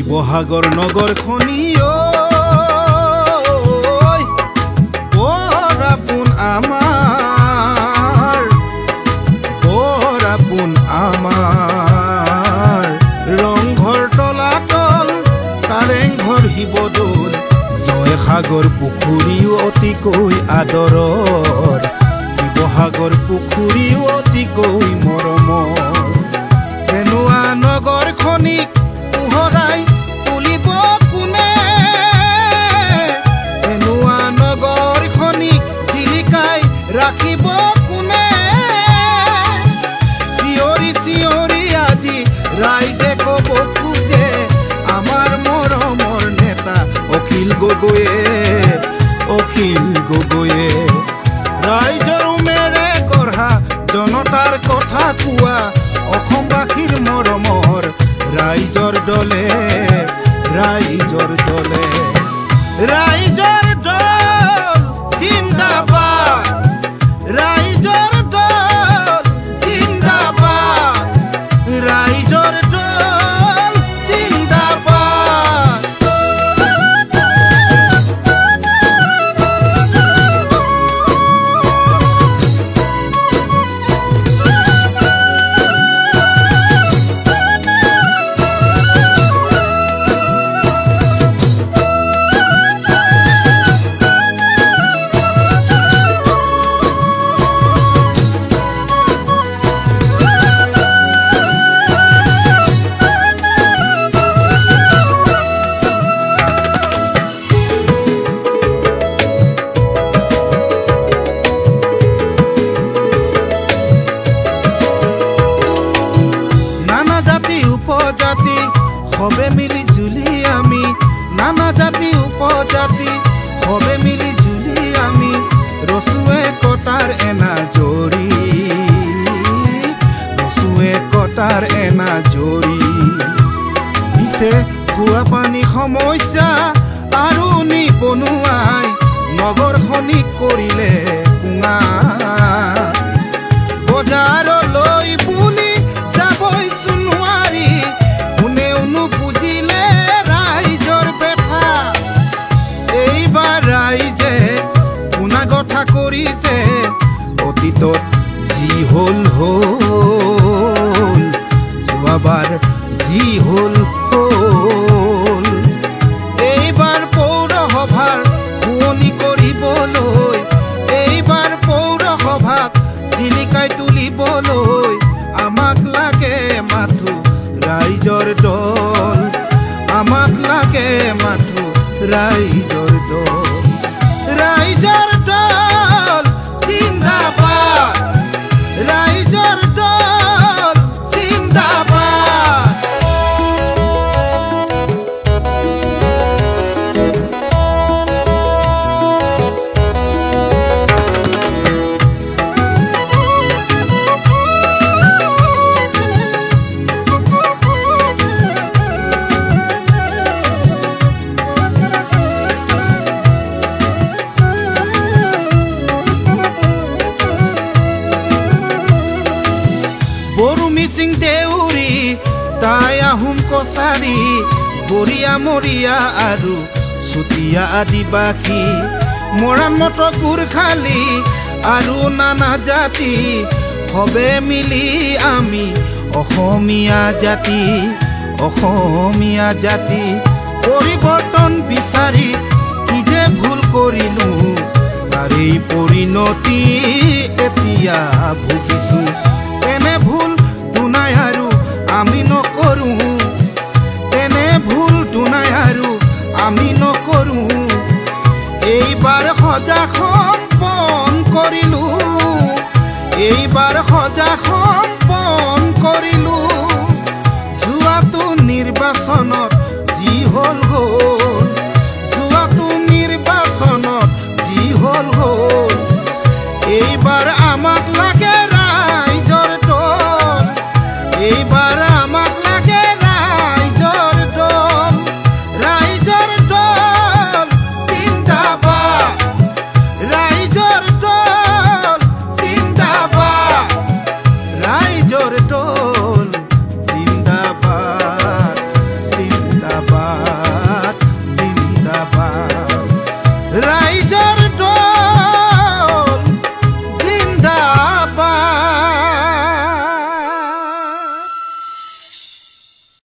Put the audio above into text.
শিৱসাগৰ নগৰখনি আপোন আমাৰ ৰংঘৰ তলাতল কাৰেংঘৰ শিৱদৌল জয়সাগৰ পুখুৰীও অতিকৈ আদৰৰ শিৱসাগৰ পুখুৰীও অতিকৈ মৰমৰ তেনেকুৱা নগৰখনিক পোহৰাই তুলিব কোনে তেনেকুৱা নগৰখনিক জিলিকাই ৰাখিব কোনে চিঞৰি চিঞৰি আজি ৰাইজে ক'ব খোজে আমাৰ মৰমৰ নেতা অখিল গগৈয়ে ৰাইজৰ উমেৰে গঢ়া জনতাৰ কথা কোৱা অসমবাসীৰ মৰমৰ ৰাইজৰ দলে ৰাইজৰ দল জিন্দাবাদ ৰাইজৰ দল জিন্দাবাদ ৰাইজৰ দল জিন্দাবাদ উপজাতি সবে মিলি জুলি আমি নানা জাতি উপজাতি সবে মিলি জুলি আমি ৰচুৱে কটাৰ এনা জৰি পিছে খোৱা পানী সমস্যা আৰু নিবনুৱাই নগৰখনিক কৰিলে কুঙা বজাৰলৈ বুলি যাবই নোৱাৰি কোনেও নুবুজিলে ৰাইজৰ বেথা এইবাৰ ৰাইজে কোনা কথা কৰিছে অতীতত যি হ'ল যোৱাবাৰ যি হ'ল এইবাৰ পৌৰসভাৰ শুৱনি কৰিবলৈ এইবাৰ পৌৰসভাক জিলিকাই তুলিবলৈ আমাক লাগে মাথো ৰাইজৰ দল আমাক লাগে মাথো ৰাইজৰ দল জিন্দাবাদ ৰাইজৰ দল জিন্দাবাদ মিচিং দেউৰী তাই আহোম কছাৰী বৰিয়া মৰিয়া আৰু চুতীয়া আদিবাসী মৰাণ মটক গোৰ্খালী আৰু নানা জাতি সবে মিলি আমি অসমীয়া জাতি পৰিৱৰ্তন বিচাৰি কি যে ভুল কৰিলো তাৰেই পৰিণতি এতিয়া ভুগিছো এনে ভুল দুনাই আৰু আমি নকৰো তেনে ভুল দুনাই আৰু আমি নকৰো এইবাৰ সজা সম্পন কৰিলো